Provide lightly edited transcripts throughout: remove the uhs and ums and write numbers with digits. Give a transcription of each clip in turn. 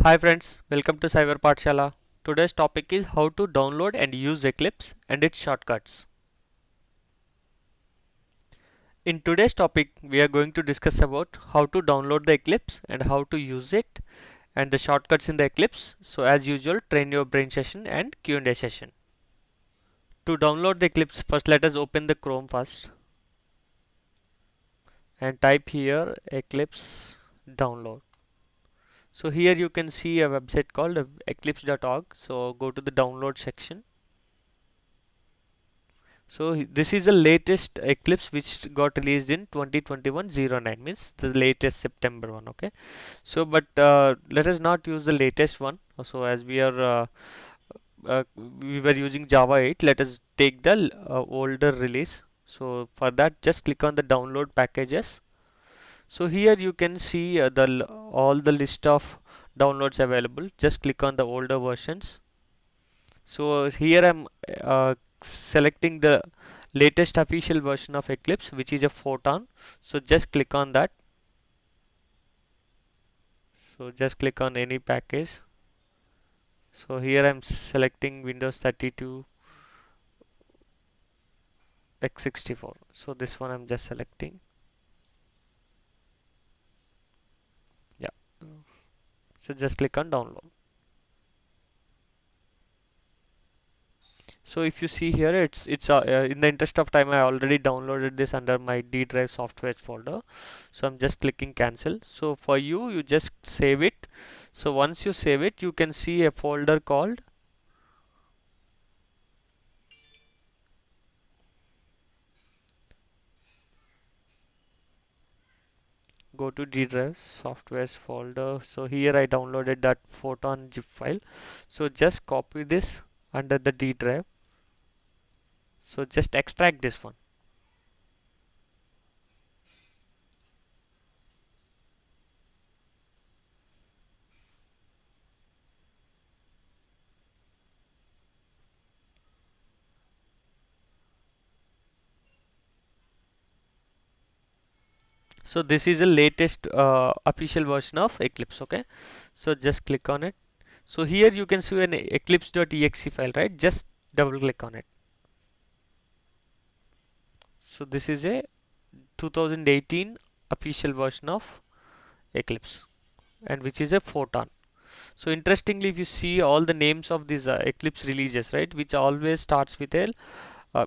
Hi friends, welcome to Cyber Pathshala. Today's topic is how to download and use Eclipse and its shortcuts. In today's topic, we are going to discuss about how to download the Eclipse and how to use it and the shortcuts in the Eclipse. So as usual, train your brain session and Q&A session. To download the Eclipse, first let us open the Chrome first and type here Eclipse download. So here you can see a website called eclipse.org. So go to the download section. So this is the latest Eclipse which got released in 2021-09, means the latest September one. Okay, so but let us not use the latest one. So as we were using Java 8, let us take the older release. So for that, just click on the download packages. So here you can see all the list of downloads available. Just click on the older versions. So here I'm selecting the latest official version of Eclipse, which is a Photon. So just click on that. So just click on any package. So here I'm selecting Windows 32 x64. So this one I'm just selecting. Yeah. So just click on download. So if you see here, it's in the interest of time I already downloaded this under my D drive software folder. So I'm just clicking cancel. So for you just save it. So once you save it, you can see a folder called, go to D drive softwares folder. So here I downloaded that Photon zip file. So just copy this under the D drive. So just extract this one. So this is the latest official version of Eclipse. Okay, so just click on it. So here you can see an eclipse.exe file, right? Just double click on it. So this is a 2018 official version of Eclipse, and which is a Photon. So interestingly, if you see all the names of these Eclipse releases, right, which always starts with a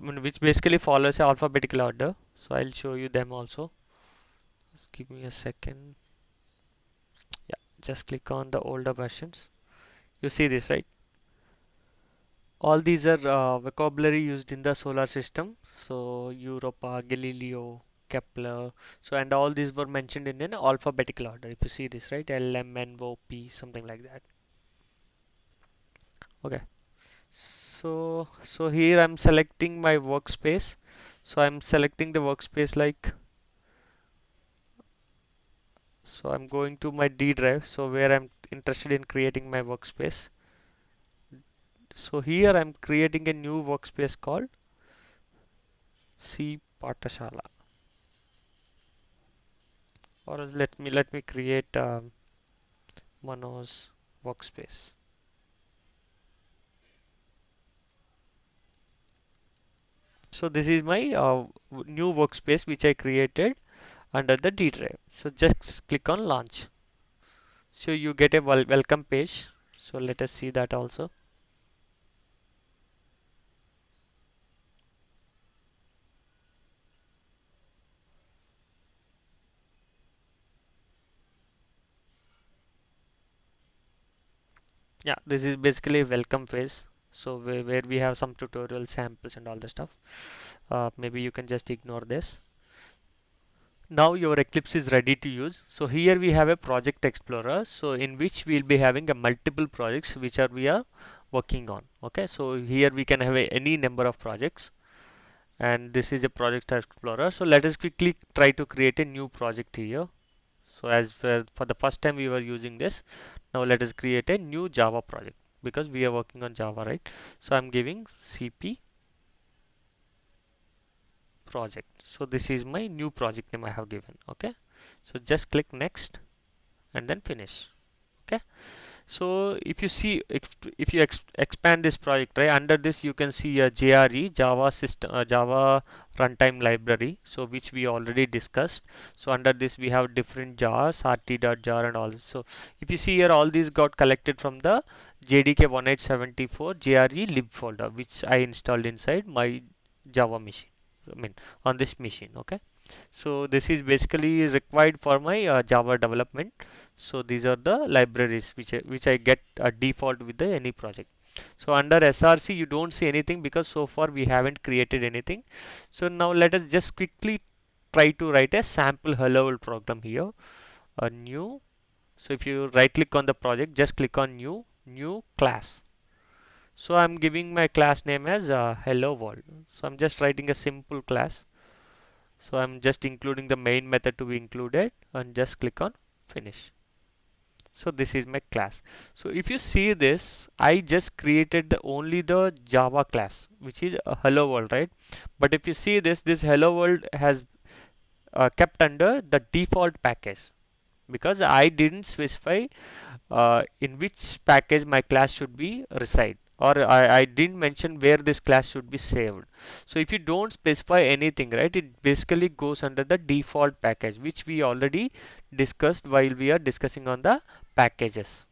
which basically follows a alphabetical order. So I'll show you them also. Just give me a second. Yeah, just click on the older versions. You see this, right? All these are vocabulary used in the solar system. So Europa, Galileo, Kepler. So and all these were mentioned in an alphabetical order. If you see this, right? L, M, N, O, P, something like that. Okay. So here I'm selecting my workspace. So I'm selecting the workspace like, so I'm going to my D drive. So where I'm interested in creating my workspace. So here I'm creating a new workspace called C Pathshala. Or else let me create Manoj workspace. So this is my new workspace which I created under the D drive. So just click on launch. So you get a welcome page. So let us see that also. Yeah, this is basically a welcome phase. So where we have some tutorial samples and all the stuff. Maybe you can just ignore this. Now your Eclipse is ready to use. So here we have a project explorer. So in which we'll be having a multiple projects which are we are working on. Okay, so here we can have any number of projects, and this is a project explorer. So let us quickly try to create a new project here. So as for the first time we were using this, now let us create a new Java project because we are working on Java, right? So I'm giving CP project. So this is my new project name I have given. Okay, so just click next and then finish. Okay. So if you see, if you expand this project, right, under this you can see a JRE, Java system, Java runtime library, so which we already discussed. So under this we have different jars, rt.jar and all this. So if you see here, all these got collected from the JDK 1874 JRE lib folder, which I installed inside my Java machine. So, I mean, on this machine. Okay. So this is basically required for my Java development. So these are the libraries which I get default with the any project. So under SRC you don't see anything because so far we haven't created anything. So now let us just quickly try to write a sample hello world program here. A new. So if you right click on the project, just click on new class. So I'm giving my class name as hello world. So I'm just writing a simple class. So I'm just including the main method to be included and just click on finish. So this is my class. So if you see this, I just created the only the Java class, which is a hello world, right? But if you see this hello world has kept under the default package because I didn't specify in which package my class should be reside, or I didn't mention where this class should be saved. So if you don't specify anything, right, it basically goes under the default package, which we already discussed while we are discussing on the packages.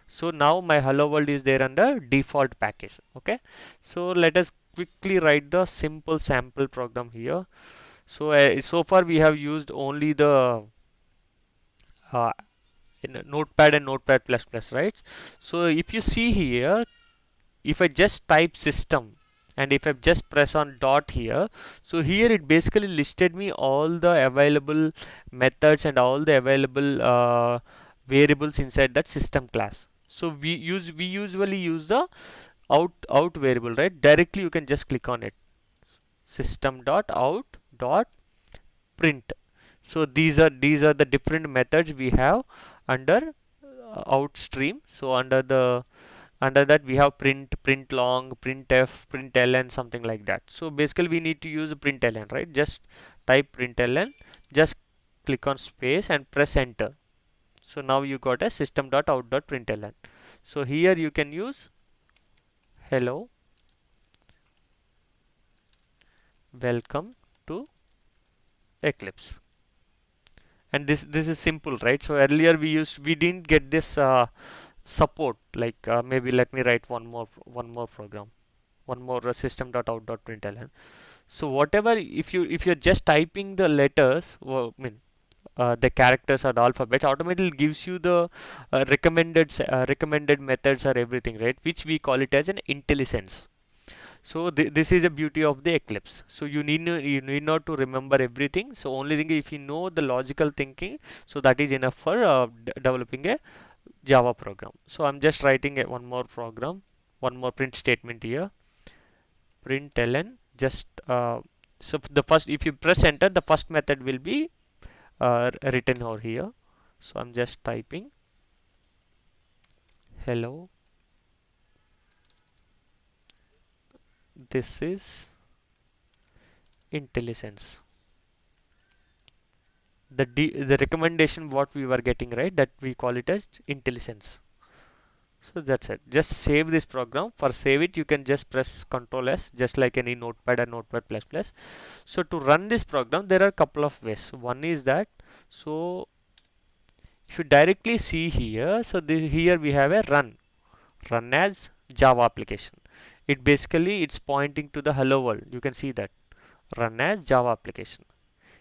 So now my hello world is there under default package. Okay. So let us quickly write the simple sample program here. So so far we have used only the uh, in Notepad and Notepad++, right? So if you see here, if I just type system and if I just press on dot here, so here it basically listed me all the available methods and all the available variables inside that system class. So we usually use the out variable, right? Directly you can just click on it, system dot out dot print. So these are the different methods we have under out stream. So under that we have print long, printf, println, something like that. So basically we need to use println, right? Just type println, just click on space and press enter. So now you got a system.out.println. So here you can use hello, welcome to Eclipse. And this is simple, right? So earlier we didn't get this support, like maybe let me write one more program, one more system.out.println. So whatever, if you're just typing the letters, well, I mean the characters or the alphabets, automatically gives you the recommended methods or everything, right, which we call it as an IntelliSense. So this is a beauty of the Eclipse. So you need not to remember everything. So only thing, if you know the logical thinking, so that is enough for developing a Java program. So I'm just writing one more program, one more print statement here. Println, just so the first, if you press enter, the first method will be written over here. So I'm just typing hello. This is IntelliSense. The recommendation what we were getting, right, that we call it as IntelliSense. So that's it. Just save this program. For save it, you can just press Ctrl S, just like any Notepad or Notepad++. So to run this program, there are a couple of ways. One is that, so if you directly see here, so here we have a run as Java application. It basically it's pointing to the hello world. You can see that run as Java application.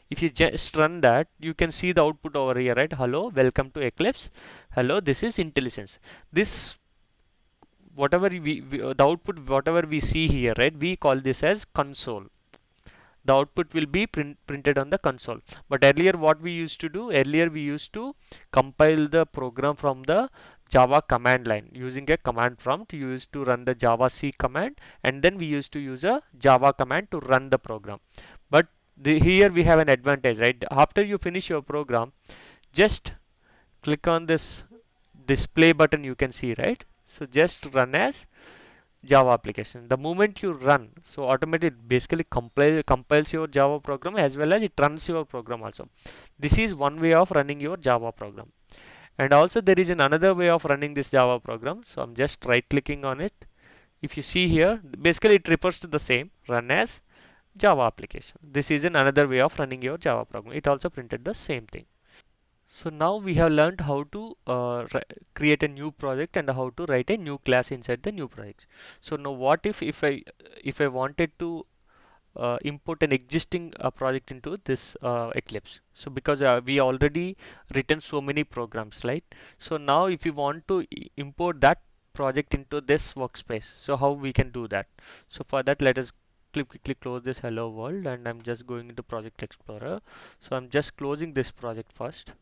If you just run that, you can see the output over here, right? Hello, welcome to Eclipse. Hello, this is IntelliSense. This whatever the output whatever we see here, right, we call this as console. The output will be printed on the console. But earlier what we used to do, earlier we used to compile the program from the Java command line using a command prompt. You used to run the Java C command, and then we used to use a Java command to run the program. But here we have an advantage, right? After you finish your program, just click on this display button, you can see, right? So just run as Java application. The moment you run, so automatically basically compiles your Java program as well as it runs your program also. This is one way of running your Java program. And also there is another way of running this Java program. So I'm just right clicking on it. If you see here, basically it refers to the same, run as Java application. This is another way of running your Java program. It also printed the same thing. So now we have learned how to create a new project and how to write a new class inside the new project. So now what if I wanted to import an existing project into this Eclipse? So because we already written so many programs, right? So now if you want to import that project into this workspace, so how we can do that? So for that, let us quickly close this hello world, and I'm just going into Project Explorer. So I'm just closing this project first.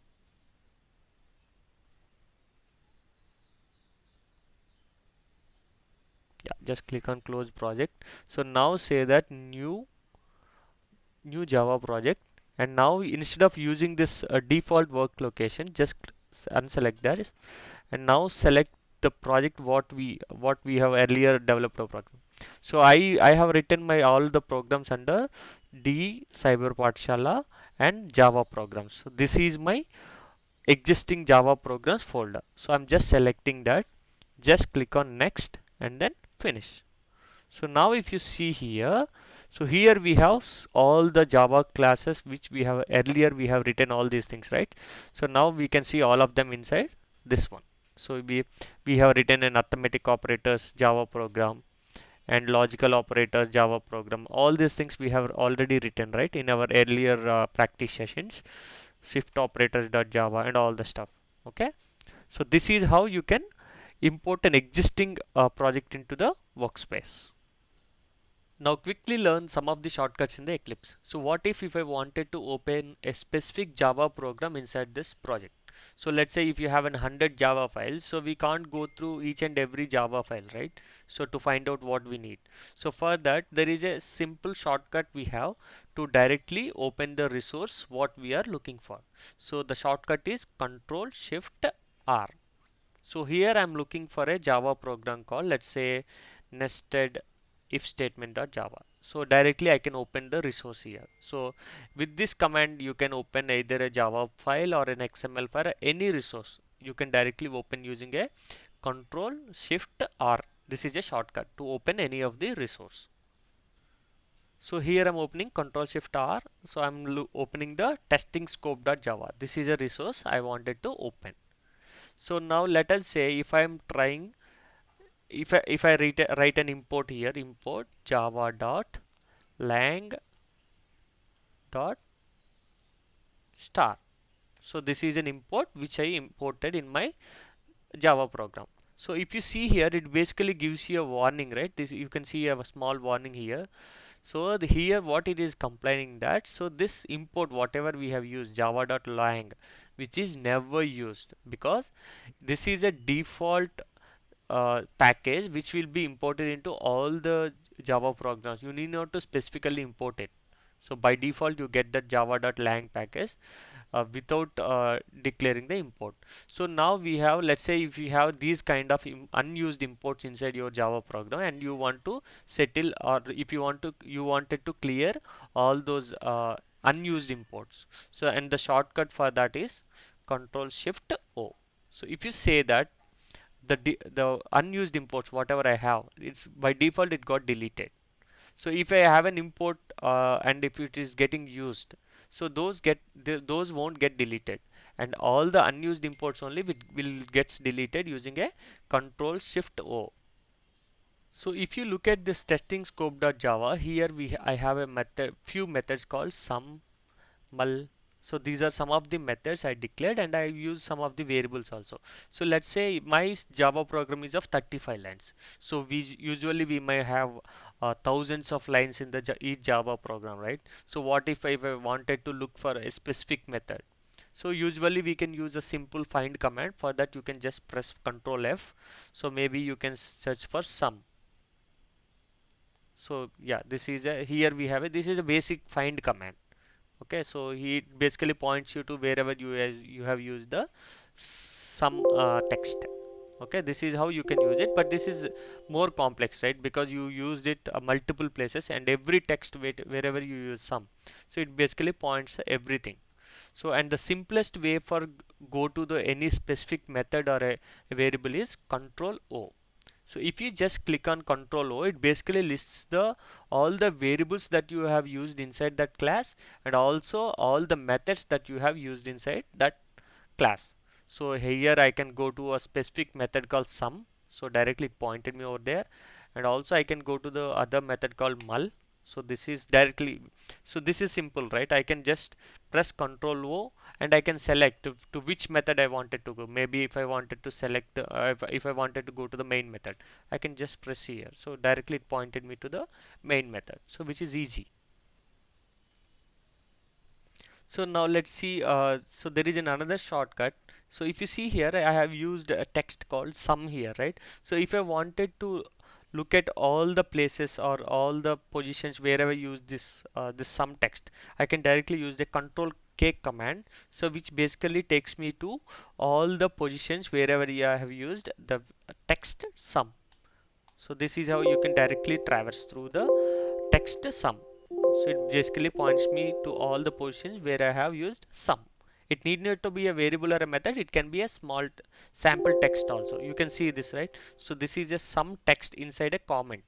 Yeah, just click on close project. So now say that new Java project, and now instead of using this default work location, just unselect that, and now select the project what we have earlier developed a program. So I have written my all the programs under D Cyber Pathshala and Java programs. So this is my existing Java programs folder. So I'm just selecting that, just click on next and then finish. So now if you see here, so here we have all the Java classes which we have earlier we have written all these things, right? So now we can see all of them inside this one. So we have written an arithmetic operators Java program and logical operators Java program. All these things we have already written, right, in our earlier practice sessions. Shift operators.java and all the stuff. Okay. So this is how you can import an existing project into the workspace. Now quickly learn some of the shortcuts in the Eclipse. So what if I wanted to open a specific Java program inside this project? So let's say if you have 100 Java files, so we can't go through each and every Java file, right? So to find out what we need. So for that, there is a simple shortcut we have to directly open the resource what we are looking for. So the shortcut is Control Shift R. So here I'm looking for a Java program called, let's say, nested if statement.java. So directly I can open the resource here. So with this command you can open either a Java file or an XML file, any resource you can directly open using a Control Shift R. This is a shortcut to open any of the resource. So here I'm opening Control Shift R. So I'm opening the testing scope.java. This is a resource I wanted to open. So now let us say if I am trying, if I write an import here, import java dot lang dot star. So this is an import which I imported in my Java program. So if you see here, it basically gives you a warning, right? This you can see a small warning here. So here what it is complaining that, so this import whatever we have used java.lang, which is never used because this is a default package which will be imported into all the Java programs. You need not to specifically import it. So by default you get the java.lang package without declaring the import. So now we have, let's say if you have these kind of unused imports inside your Java program and you want to settle, or if you want to, you wanted to clear all those unused imports. So and the shortcut for that is Control Shift O. So if you say that the unused imports whatever I have, it's by default it got deleted. So if I have an import and if it is getting used, so those won't get deleted, and all the unused imports only will gets deleted using a Control Shift O. So if you look at this testing scope.java, here I have a few methods called sum, mul. So these are some of the methods I declared, and I use some of the variables also. So let's say my Java program is of 35 lines. So we may have thousands of lines in the each Java program, right? So what if I wanted to look for a specific method? So usually we can use a simple find command. For that you can just press Control F. So maybe you can search for sum. So yeah, this is a, here we have it. This is a basic find command. Okay, so he basically points you to wherever you have used the some text. Okay, this is how you can use it, but this is more complex, right? Because you used it multiple places and every text wherever you use some, so it basically points everything. So and the simplest way for go to the any specific method or a variable is control O. So if you just click on control O, it basically lists the all the variables that you have used inside that class, and also all the methods that you have used inside that class. So here I can go to a specific method called sum. So directly it pointed me over there, and also I can go to the other method called mul. So this is directly, so this is simple, right? I can just press Ctrl O and I can select to which method I wanted to go. Maybe if I wanted to select if I wanted to go to the main method, I can just press here. So directly it pointed me to the main method, so which is easy. So now let's see, so there is another shortcut. So if you see here, I have used a text called sum here, right? So if I wanted to look at all the places or all the positions wherever I use this sum text, I can directly use the control K command. So which basically takes me to all the positions wherever I have used the text sum. So this is how you can directly traverse through the text sum. So it basically points me to all the positions where I have used sum. It need not to be a variable or a method. It can be a small sample text also. You can see this, right? So this is just some text inside a comment.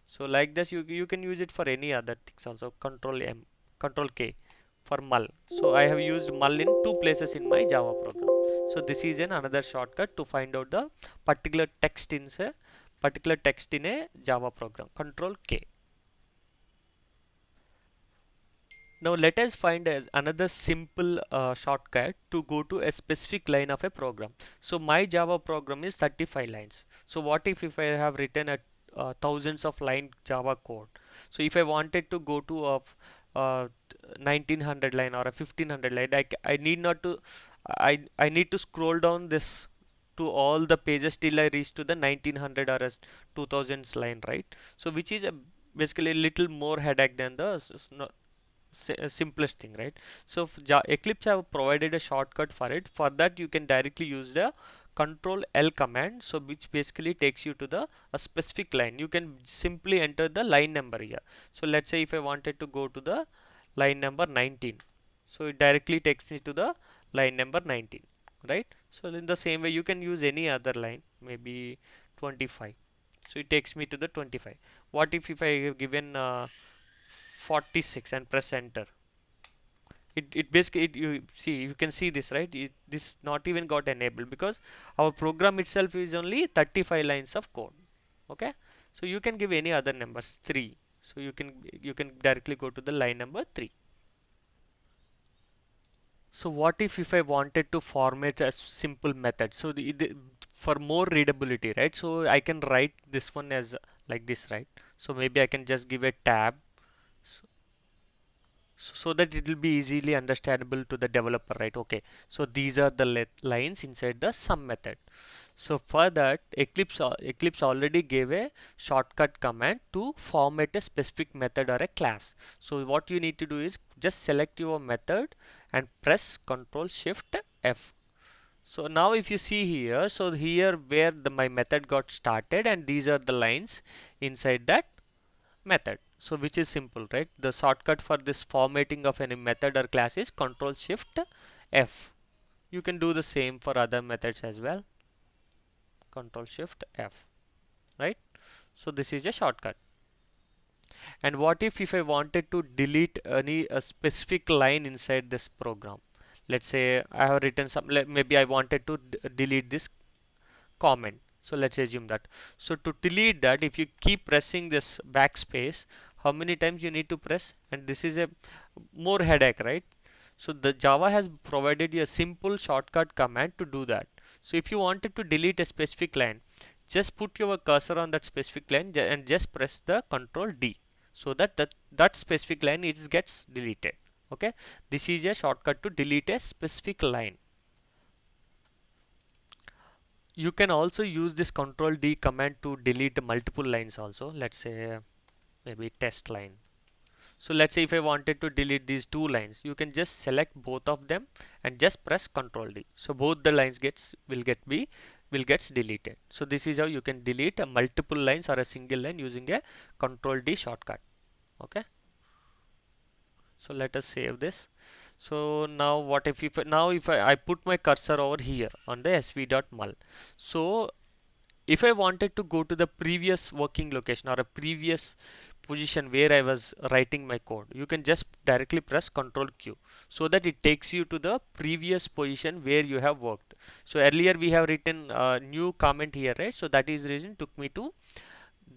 So like this, you can use it for any other things also. Control M, Control K for mul. So I have used mul in two places in my Java program. So this is another shortcut to find out the particular text in a Java program. Control K. Now let us find another simple shortcut to go to a specific line of a program. So my Java program is 35 lines. So what if I have written a thousands of line Java code? So if I wanted to go to a 1900 line or a 1500 line, I need not to I need to scroll down this to all the pages till I reach to the 1900 or a 2000s line, right? So which is a basically a little more headache than the simplest thing, right? So Eclipse have provided a shortcut for it. For that you can directly use the control L command, so which basically takes you to the a specific line. You can simply enter the line number here. So let's say if I wanted to go to the line number 19, so it directly takes me to the line number 19, right? So in the same way you can use any other line, maybe 25, so it takes me to the 25. What if I have given 46 and press enter? It basically you see, you can see this, right? This not even got enabled because our program itself is only 35 lines of code. Okay, so you can give any other numbers, 3, so you can directly go to the line number 3. So what if I wanted to format a simple method, so for more readability, right? So I can write this one as like this, right? So maybe I can just give a tab, so that it will be easily understandable to the developer, right? Okay, so these are the lines inside the sum method. So for that, Eclipse already gave a shortcut command to format a specific method or a class. So what you need to do is just select your method and press Ctrl Shift F. So now if you see here, so here where my method got started, and these are the lines inside that method. So which is simple, right? The shortcut for this formatting of any method or class is Ctrl Shift F. You can do the same for other methods as well. Ctrl Shift F, right? So this is a shortcut. And what if I wanted to delete any specific line inside this program? Let's say I have written some, maybe I wanted to delete this comment. So let's assume that. So to delete that, if you keep pressing this backspace, how many times you need to press? And this is a more headache, right? So the Java has provided you a simple shortcut command to do that. So if you wanted to delete a specific line, just put your cursor on that specific line and just press the Control D, so that specific line it gets deleted. Okay, this is a shortcut to delete a specific line. You can also use this Control D command to delete multiple lines also. Let's say maybe test line. So let's say if I wanted to delete these two lines, you can just select both of them and just press Control D. So both the lines will gets deleted. So this is how you can delete a multiple lines or a single line using a Control D shortcut. Okay. So let us save this. So now what if I put my cursor over here on the sv.mul. So if I wanted to go to the previous working location or a previous position where I was writing my code, you can just directly press Ctrl Q so that it takes you to the previous position where you have worked. So earlier we have written a new comment here, right? So that is the reason took me to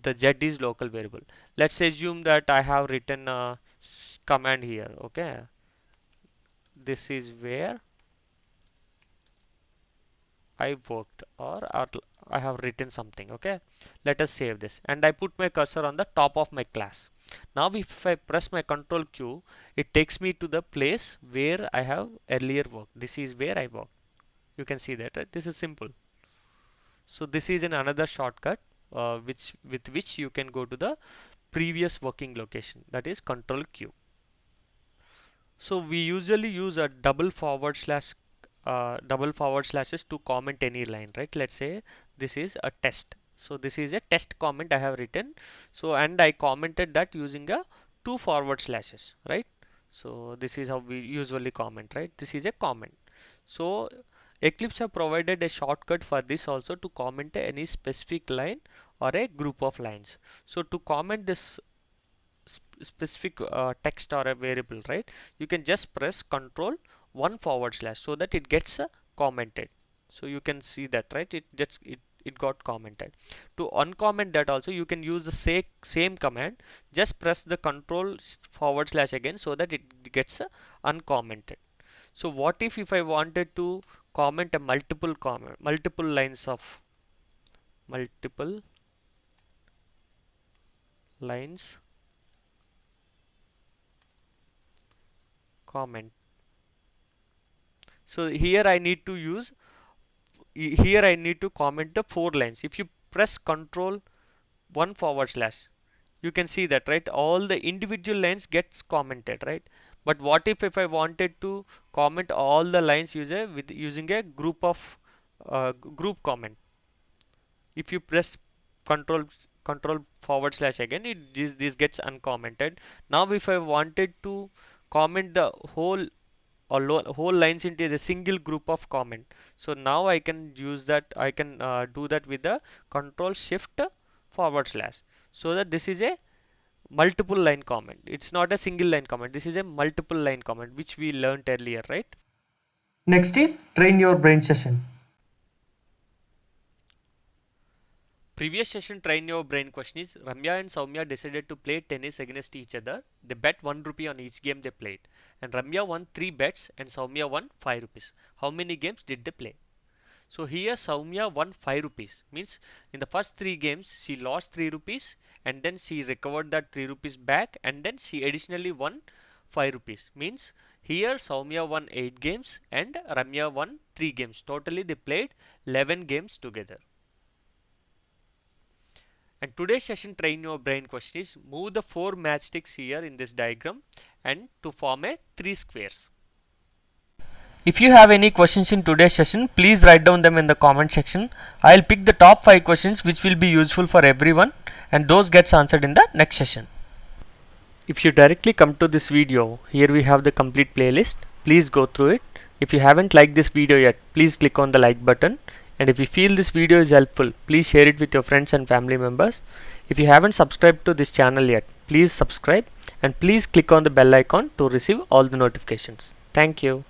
the z is local variable. Let's assume that I have written a command here. Okay, this is where I worked, or I have written something. Okay, let us save this, and I put my cursor on the top of my class. Now if I press my Ctrl Q, it takes me to the place where I have earlier worked. This is where I worked. You can see that, right? This is simple. So this is in another shortcut with which you can go to the previous working location, that is Ctrl Q. So we usually use a double forward slashes to comment any line, right? Let's say this is a test. So this is a test comment I have written. So and I commented that using a two forward slashes, right? So this is how we usually comment, right? This is a comment. So Eclipse have provided a shortcut for this also to comment any specific line or a group of lines. So to comment this specific text or a variable, right, you can just press control one forward slash so that it gets commented. So you can see that, right, it got commented. To uncomment that also you can use the same command, just press the control forward slash again so that it gets uncommented. So what if I wanted to comment a multiple lines of multiple lines comment. So here I need to comment the 4 lines. If you press control one forward slash, you can see that, right, all the individual lines gets commented, right? But what if I wanted to comment all the lines using a group comment? If you press control forward slash again, this gets uncommented. Now if I wanted to comment the whole lines into a single group of comment, so now I can use that, I can do that with the control shift forward slash, so that this is a multiple line comment. It's not a single line comment, this is a multiple line comment which we learned earlier, right? Next is train your brain session. Previous session train your brain question is, Ramya and Soumya decided to play tennis against each other. They bet 1 rupee on each game they played, and Ramya won 3 bets and Soumya won 5 rupees. How many games did they play? So here Soumya won 5 rupees, means in the first 3 games she lost 3 rupees and then she recovered that 3 rupees back, and then she additionally won 5 rupees. Means here Soumya won 8 games and Ramya won 3 games. Totally they played 11 games together. And today's session train your brain question is, move the 4 matchsticks here in this diagram and to form a 3 squares. If you have any questions in today's session, please write down them in the comment section. I'll pick the top 5 questions which will be useful for everyone, and those gets answered in the next session. If you directly come to this video, here we have the complete playlist. Please go through it. If you haven't liked this video yet, please click on the like button. And if you feel this video is helpful, please share it with your friends and family members. If you haven't subscribed to this channel yet, please subscribe and please click on the bell icon to receive all the notifications. Thank you.